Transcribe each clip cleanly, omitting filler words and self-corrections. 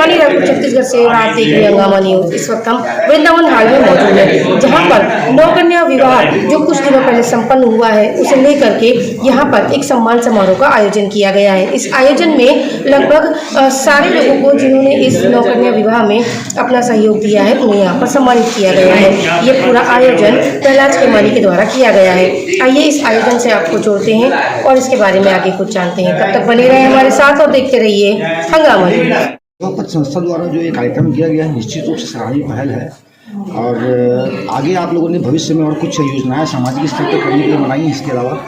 आकाशवाणी रायपुर छत्तीसगढ़ से आप देख रहे हैं हंगामा न्यूज। इस वक्त हम वृंदावन हाल में मौजूद हैं, जहां पर नौकन्या विवाह जो कुछ दिनों पहले संपन्न हुआ है, उसे लेकर के यहां पर एक सम्मान समारोह का आयोजन किया गया है। इस आयोजन में लगभग सारे लोगों को जिन्होंने इस नौकन्या विवाह में अपना सहयोग दिया है, उन्हें यहाँ पर सम्मानित किया गया है। ये पूरा आयोजन प्रहलाद खेमानी के द्वारा किया गया है। आइए इस आयोजन से आपको जोड़ते हैं और इसके बारे में आगे कुछ जानते हैं। तब तक बने रहे हमारे साथ और देखते रहिए हंगामा न्यूज। सेवापथ संस्था द्वारा जो ये कार्यक्रम किया गया है, निश्चित रूप से सराहनीय पहल है और आगे आप लोगों ने भविष्य में और कुछ योजनाएं सामाजिक स्तर पर करने के लिए बनाई हैं। इसके अलावा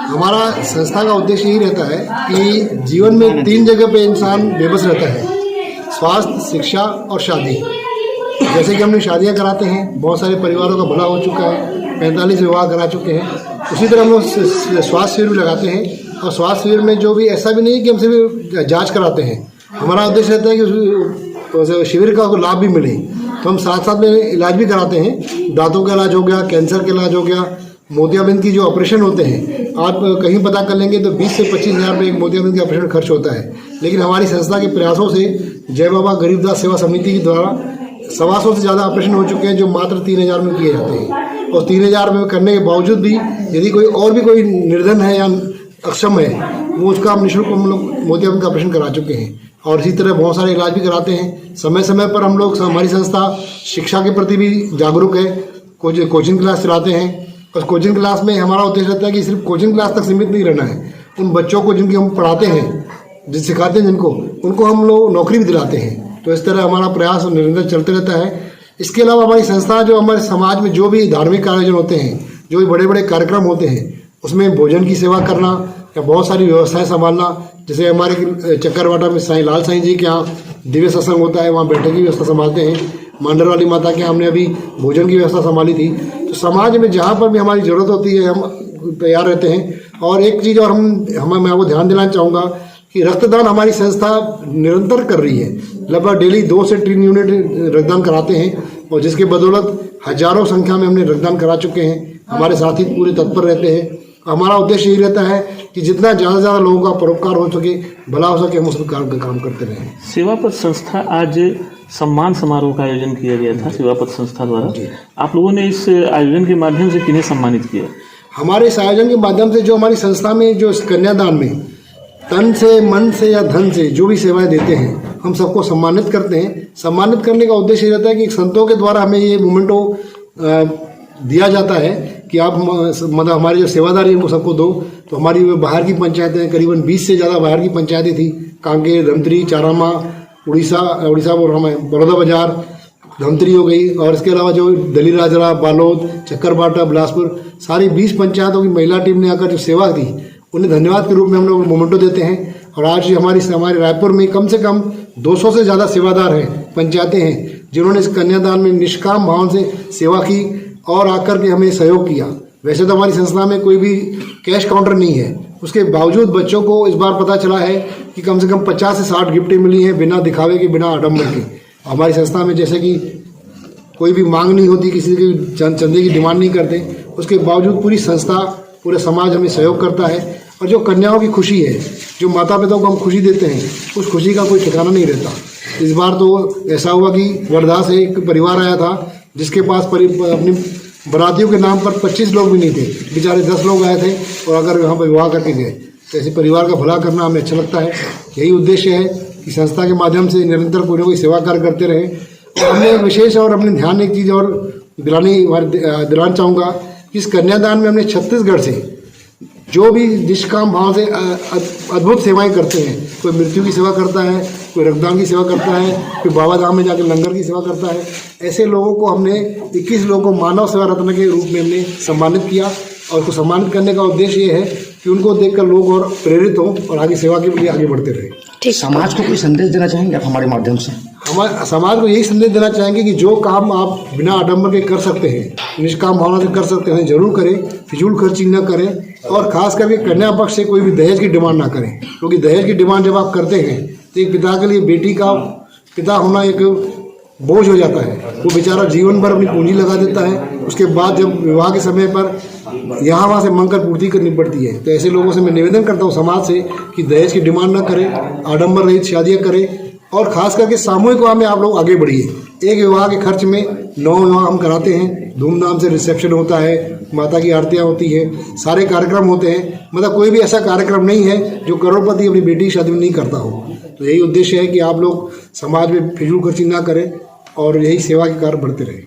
हमारा संस्था का उद्देश्य यही रहता है कि जीवन में 3 जगह पे इंसान बेबस रहता है: स्वास्थ्य, शिक्षा और शादी। जैसे कि हमने शादियां कराते हैं, बहुत सारे परिवारों का भला हो चुका है, 45 विवाह करा चुके हैं। उसी तरह हम लोग स्वास्थ्य शिविर भी लगाते हैं और स्वास्थ्य शिविर में जो भी ऐसा भी नहीं है कि हम सिर्फ जाँच कराते हैं। हमारा उद्देश्य रहता है कि उस शिविर का लाभ भी मिले, तो हम साथ साथ में इलाज भी कराते हैं। दांतों का इलाज हो गया, कैंसर का इलाज हो गया, मोतियाबिंद की जो ऑपरेशन होते हैं, आप कहीं पता कर लेंगे तो 20 से 25 हज़ार रुपये एक मोतियाबिंद के ऑपरेशन खर्च होता है। लेकिन हमारी संस्था के प्रयासों से जय बाबा गरीबदास सेवा समिति के द्वारा 125 से ज़्यादा ऑपरेशन हो चुके हैं, जो मात्र 3,000 में किए जाते हैं। और 3,000 में करने के बावजूद भी यदि कोई और भी कोई निर्धन है या अक्षम है, वो उसका हम निःशुल्क हम लोग मोतियाबिंद का ऑपरेशन करा चुके हैं। और इसी तरह बहुत सारे इलाज भी कराते हैं। समय समय पर हम लोग, हमारी संस्था शिक्षा के प्रति भी जागरूक है, कोचिंग क्लास चलाते हैं। और कोचिंग क्लास में हमारा उद्देश्य रहता है कि सिर्फ कोचिंग क्लास तक सीमित नहीं रहना है। उन बच्चों को जिनकी हम पढ़ाते हैं, जिन सिखाते हैं जिनको, उनको हम लोग नौकरी भी दिलाते हैं। तो इस तरह हमारा प्रयास निरंतर चलते रहता है। इसके अलावा हमारी संस्था जो हमारे समाज में जो भी धार्मिक आयोजन होते हैं, जो भी बड़े बड़े कार्यक्रम होते हैं, उसमें भोजन की सेवा करना या बहुत सारी व्यवस्थाएं संभालना। जैसे हमारे चक्करवाटा में साईं लाल साईं जी के यहाँ दिव्य सत्संग होता है, वहाँ बैठक की व्यवस्था संभालते हैं। मांडर वाली माता के हमने अभी भोजन की व्यवस्था संभाली थी। तो समाज में जहाँ पर भी हमारी ज़रूरत होती है, हम तैयार रहते हैं। और एक चीज़ और मैं आपको ध्यान दिलाना चाहूँगा कि रक्तदान हमारी संस्था निरंतर कर रही है। लगभग डेली 2 से 3 यूनिट रक्तदान कराते हैं और जिसके बदौलत हजारों संख्या में हमने रक्तदान करा चुके हैं। हमारे साथी पूरे तत्पर रहते हैं। हमारा उद्देश्य यही रहता है कि जितना ज़्यादा से ज़्यादा लोगों का परोपकार हो सके, भला हो सके, हम उस काम करते रहें। सेवापथ संस्था आज सम्मान समारोह का आयोजन किया गया था सेवापथ संस्था द्वारा। आप लोगों ने इस आयोजन के माध्यम से किन्हें सम्मानित किया? हमारे इस आयोजन के माध्यम से जो हमारी संस्था में जो इस कन्यादान में तन से, मन से या धन से जो भी सेवाएं देते हैं, हम सबको सम्मानित करते हैं। सम्मानित करने का उद्देश्य रहता है कि संतों के द्वारा हमें ये मोमेंटो दिया जाता है कि आप मतलब हमारी जो सेवादारी है वो सबको दो। तो हमारी बाहर की पंचायतें, करीबन 20 से ज़्यादा बाहर की पंचायतें थी। कांकेर, धमतरी, चारामा, उड़ीसा और हमें बड़ौदा बाजार, धमतरी हो गई। और इसके अलावा जो दली राजरा, बालोद, चक्करबाटा, बिलासपुर, सारी 20 पंचायतों की महिला टीम ने आकर जो सेवा दी, उन्हें धन्यवाद के रूप में हम लोग मोमेंटो देते हैं। और आज हमारे रायपुर में कम से कम 200 से ज़्यादा सेवादार हैं, पंचायतें हैं, जिन्होंने इस कन्यादान में निष्काम भाव से सेवा की और आकर के हमें सहयोग किया। वैसे तो हमारी संस्था में कोई भी कैश काउंटर नहीं है, उसके बावजूद बच्चों को इस बार पता चला है कि कम से कम 50 से 60 गिफ्टें मिली हैं, बिना दिखावे के, बिना आडम्बर के। हमारी संस्था में जैसे कि कोई भी मांग नहीं होती, किसी की चंदे की डिमांड नहीं करते, उसके बावजूद पूरी संस्था, पूरे समाज हमें सहयोग करता है। और जो कन्याओं की खुशी है, जो माता पिताओं को हम खुशी देते हैं, उस खुशी का कोई ठिकाना नहीं रहता। इस बार तो ऐसा हुआ कि वर्धा से एक परिवार आया था जिसके पास अपनी बरातियों के नाम पर 25 लोग भी नहीं थे, बेचारे 10 लोग आए थे और अगर यहाँ पर विवाह करके गए। तो ऐसे परिवार का भला करना हमें अच्छा लगता है। यही उद्देश्य है कि संस्था के माध्यम से निरंतर कोई ना कोई सेवा कार्य करते रहे। और हमने विशेष और अपने ध्यान एक चीज़ और दिलाना चाहूँगा कि इस कन्यादान में हमने छत्तीसगढ़ से जो भी निष्काम भाव से अद्भुत सेवाएं करते हैं, कोई मृत्यु की सेवा करता है, कोई रक्तदान की सेवा करता है, कोई बाबा धाम में जाकर लंगर की सेवा करता है, ऐसे लोगों को हमने 21 लोगों को मानव सेवा रत्न के रूप में हमने सम्मानित किया। और उसको सम्मानित करने का उद्देश्य ये है कि उनको देखकर लोग और प्रेरित हों और आगे सेवा के लिए आगे बढ़ते रहें। ठीक, समाज को कोई संदेश देना चाहेंगे आप हमारे माध्यम से? हमारे समाज को यही संदेश देना चाहेंगे कि जो काम आप बिना आडंबर के कर सकते हैं, निष्काम भावना से कर सकते हैं, जरूर करें। फिजूल खर्ची न करें और खास करके कन्या पक्ष से कोई भी दहेज की डिमांड ना करें, क्योंकि दहेज की डिमांड जब आप करते हैं तो एक पिता के लिए बेटी का पिता होना एक बोझ हो जाता है। वो बेचारा जीवन भर अपनी पूंजी लगा देता है, उसके बाद जब विवाह के समय पर यहाँ वहाँ से मंगकर पूर्ति करनी पड़ती है। तो ऐसे लोगों से मैं निवेदन करता हूँ समाज से कि दहेज की डिमांड ना करें, आडंबर रहित शादियाँ करें और खास करके सामूहिक विवाह में आप लोग आगे बढ़िए। एक विवाह के खर्च में 9 विवाह हम कराते हैं, धूमधाम से रिसेप्शन होता है, माता की आरतियाँ होती है, सारे कार्यक्रम होते हैं। मतलब कोई भी ऐसा कार्यक्रम नहीं है जो करोड़पति अपनी बेटी की शादी में नहीं करता हो। तो यही उद्देश्य है कि आप लोग समाज में फिजूल खर्ची ना करें और यही सेवा के कार्य बढ़ते रहें।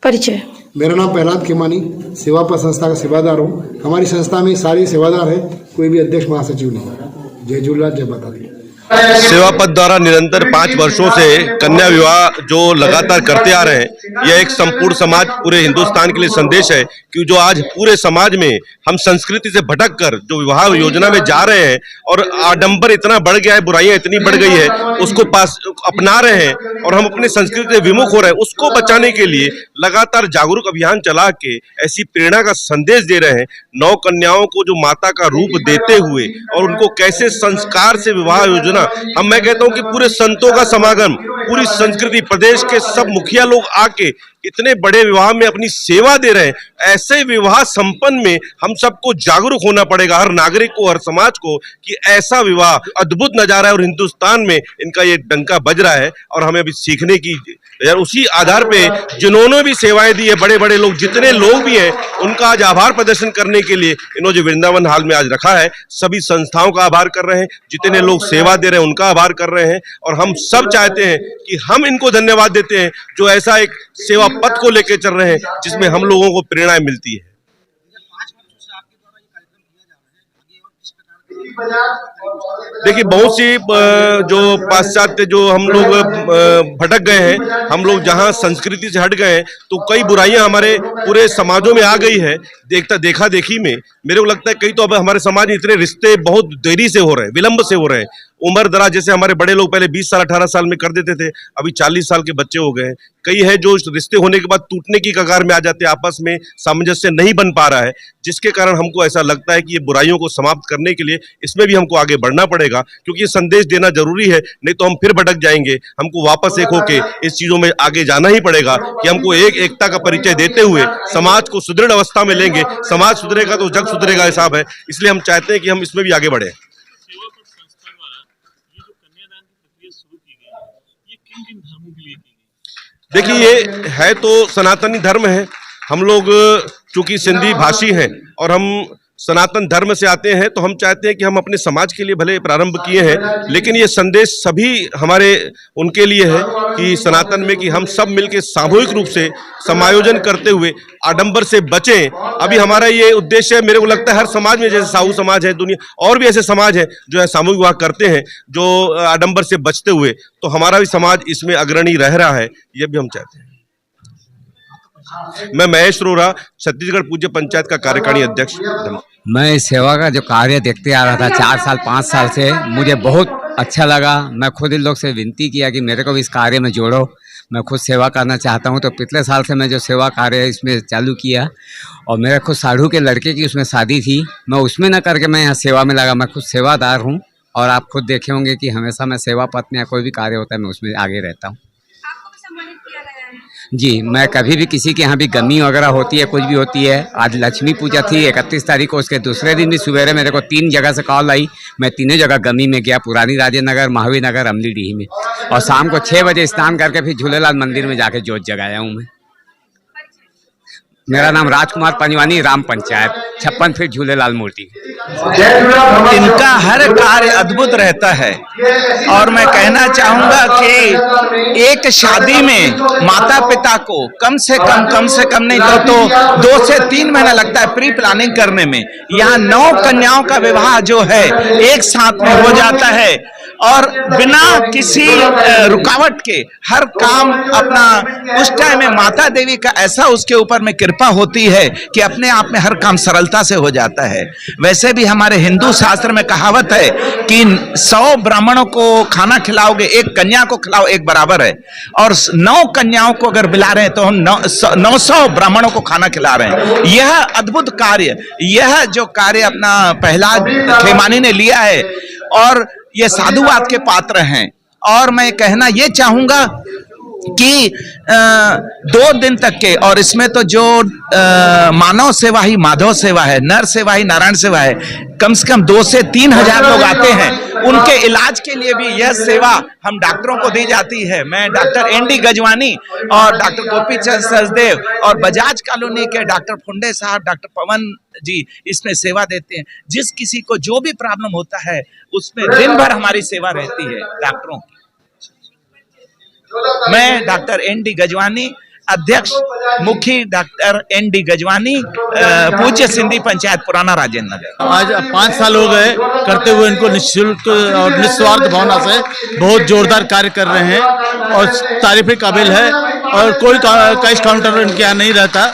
परिचय। मेरा नाम प्रहलाद खेमानी, सेवा पथ संस्था का सेवादार हूँ। हमारी संस्था में सारे सेवादार हैं, कोई भी अध्यक्ष महासचिव नहीं। जय झूलेलाल, जय माता दी। सेवा पथ द्वारा निरंतर 5 वर्षों से कन्या विवाह जो लगातार करते आ रहे हैं, यह एक संपूर्ण समाज, पूरे हिंदुस्तान के लिए संदेश है कि जो आज पूरे समाज में हम संस्कृति से भटक कर जो विवाह योजना में जा रहे हैं और आडंबर इतना बढ़ गया है, बुराइयां इतनी बढ़ गई है, उसको पास अपना रहे हैं और हम अपने संस्कृति से विमुख हो रहे हैं। उसको बचाने के लिए लगातार जागरूक अभियान चला के ऐसी प्रेरणा का संदेश दे रहे हैं। 9 कन्याओं को जो माता का रूप देते हुए और उनको कैसे संस्कार से विवाह योजना, मैं कहता हूं कि पूरे संतों का समागम, पूरी संस्कृति, प्रदेश के सब मुखिया लोग आके इतने बड़े विवाह में अपनी सेवा दे रहे हैं। ऐसे विवाह संपन्न में हम सबको जागरूक होना पड़ेगा, हर नागरिक को, हर समाज को, कि ऐसा विवाह अद्भुत नजारा है और हिंदुस्तान में इनका ये डंका बज रहा है और हमें अभी सीखने की यार उसी आधार पे जिन्होंने भी सेवाएं दी है, बड़े बड़े लोग जितने लोग भी हैं, उनका आज आभार प्रदर्शन करने के लिए इन्होंने जो वृंदावन हॉल में आज रखा है, सभी संस्थाओं का आभार कर रहे हैं, जितने लोग सेवा दे रहे हैं उनका आभार कर रहे हैं और हम सब चाहते हैं कि हम इनको धन्यवाद देते हैं जो ऐसा एक सेवा पथ को लेकर चल रहे हैं जिसमें हम लोगों को प्रेरणा मिलती है। देखिए, बहुत सी जो पाश्चात्य जो हम लोग भटक गए हैं, हम लोग जहां संस्कृति से हट गए हैं, तो कई बुराइयां हमारे पूरे समाजों में आ गई है। देखा देखी में मेरे को लगता है कई तो अब हमारे समाज में इतने रिश्ते बहुत देरी से हो रहे हैं, विलंब से हो रहे हैं। उम्र दराज, जैसे हमारे बड़े लोग पहले 20 साल 18 साल में कर देते थे, अभी 40 साल के बच्चे हो गए हैं। कई है जो रिश्ते होने के बाद टूटने की कगार में आ जाते हैं, आपस में सामंजस्य नहीं बन पा रहा है, जिसके कारण हमको ऐसा लगता है कि ये बुराइयों को समाप्त करने के लिए इसमें भी हमको आगे बढ़ना पड़ेगा, क्योंकि ये संदेश देना जरूरी है, नहीं तो हम फिर भटक जाएंगे। हमको वापस एक होके इस चीजों में आगे जाना ही पड़ेगा कि हमको एकता का परिचय देते हुए समाज को सुदृढ़ अवस्था में लेंगे। समाज सुधरेगा तो जग सुधरेगा, हिसाब है। इसलिए हम चाहते हैं कि हम इसमें भी आगे बढ़े। देखिए, ये है तो सनातनी धर्म है। हम लोग चूंकि सिंधी भाषी हैं और हम सनातन धर्म से आते हैं, तो हम चाहते हैं कि हम अपने समाज के लिए भले प्रारंभ किए हैं, लेकिन ये संदेश सभी हमारे उनके लिए है कि सनातन में कि हम सब मिलकर सामूहिक रूप से समायोजन करते हुए आडंबर से बचें। अभी हमारा ये उद्देश्य है। मेरे को लगता है हर समाज में, जैसे साहू समाज है, दुनिया और भी ऐसे समाज है जो है सामूहिक विवाह करते हैं, जो आडंबर से बचते हुए, तो हमारा भी समाज इसमें अग्रणी रह रहा है, ये भी हम चाहते हैं। मैं महेश रोहरा, छत्तीसगढ़ पूज्य पंचायत का कार्यकारिणी अध्यक्ष। मैं इस सेवा का जो कार्य देखते आ रहा था 4 साल 5 साल से, मुझे बहुत अच्छा लगा। मैं खुद इन लोग से विनती किया कि मेरे को भी इस कार्य में जोड़ो, मैं खुद सेवा करना चाहता हूं। तो पिछले साल से मैं जो सेवा कार्य इसमें चालू किया, और मेरे खुद साधु के लड़के की उसमें शादी थी, मैं उसमें न करके मैं यहाँ सेवा में लगा। मैं खुद सेवादार हूँ और आप खुद देखे होंगे कि हमेशा मैं सेवा पथ में या कोई भी कार्य होता है मैं उसमें आगे रहता हूँ। जी, मैं कभी भी किसी के यहाँ भी गमी वगैरह होती है, कुछ भी होती है। आज लक्ष्मी पूजा थी 31 तारीख को, उसके दूसरे दिन भी सवेरे मेरे को 3 जगह से कॉल आई। मैं तीनों जगह गमी में गया, पुरानी राजेंद्र नगर, महावीर नगर, अमलीडीह में, और शाम को 6 बजे स्नान करके फिर झूलेलाल मंदिर में जाके जोत जगाया हूँ मैं। मेरा नाम राजकुमार पंजवानी, राम पंचायत, 56 फीट झूलेलाल मूर्ति। इनका हर कार्य अद्भुत रहता है और मैं कहना चाहूंगा कि एक शादी में माता पिता को कम से कम नहीं तो 2 से 3 महीना लगता है प्री प्लानिंग करने में। यहाँ 9 कन्याओं का विवाह जो है एक साथ में हो जाता है और बिना किसी रुकावट के हर काम अपना, उस टाइम में माता देवी का ऐसा उसके ऊपर में कृपा होती है कि अपने आप में हर काम सरलता से हो जाता है। वैसे भी हमारे हिंदू शास्त्र में कहावत है कि 100 ब्राह्मणों को खाना खिलाओगे, 1 कन्या को खिलाओ, 1 बराबर है। और 9 कन्याओं को अगर बुला रहे हैं तो हम 900 ब्राह्मणों को खाना खिला रहे हैं। यह अद्भुत कार्य, यह जो कार्य अपना प्रहलाद खेमानी ने लिया है और ये साधुवाद के पात्र हैं। और मैं कहना ये चाहूंगा, कि 2 दिन तक के, और इसमें तो जो मानव सेवा ही माधव सेवा है, नर सेवा ही नारायण सेवा है, कम से कम 2 से 3 हजार लोग आते हैं। उनके इलाज के लिए भी यह सेवा हम डॉक्टरों को दी जाती है। मैं डॉक्टर एनडी गजवानी और डॉक्टर गोपीचंद सचदेव और बजाज कॉलोनी के डॉक्टर फुंडे साहब, डॉक्टर पवन जी इसमें सेवा देते हैं। जिस किसी को जो भी प्रॉब्लम होता है उसमें दिन भर हमारी सेवा रहती है डॉक्टरों की। मैं डॉक्टर एनडी गजवानी, अध्यक्ष मुखी डॉक्टर एनडी गजवानी, पूज्य सिंधी पंचायत पुराना राजेंद्र नगर। आज 5 साल हो गए करते हुए, इनको निःशुल्क और निस्वार्थ भावना से बहुत जोरदार कार्य कर रहे हैं और तारीफ के काबिल है। और कोई कैश काउंटर इनके यहाँ नहीं रहता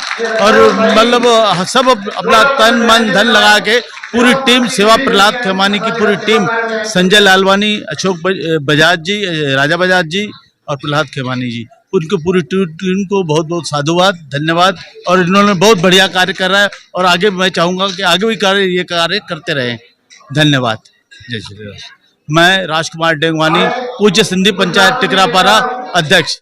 और मतलब सब अपना तन मन धन लगा के पूरी टीम, सेवा प्रहलाद खेमानी की पूरी टीम, संजय लालवानी, अशोक बजाज जी, राजा बजाज जी और प्रहलाद खेमानी जी, उनको पूरी टीम को बहुत बहुत साधुवाद, धन्यवाद। और इन्होंने बहुत बढ़िया कार्य कर रहा है और आगे मैं चाहूँगा कि आगे भी ये कार्य करते रहें। धन्यवाद। जय श्री राम। मैं राजकुमार डेंगवानी, पूज्य सिंधी पंचायत टिकरापारा अध्यक्ष।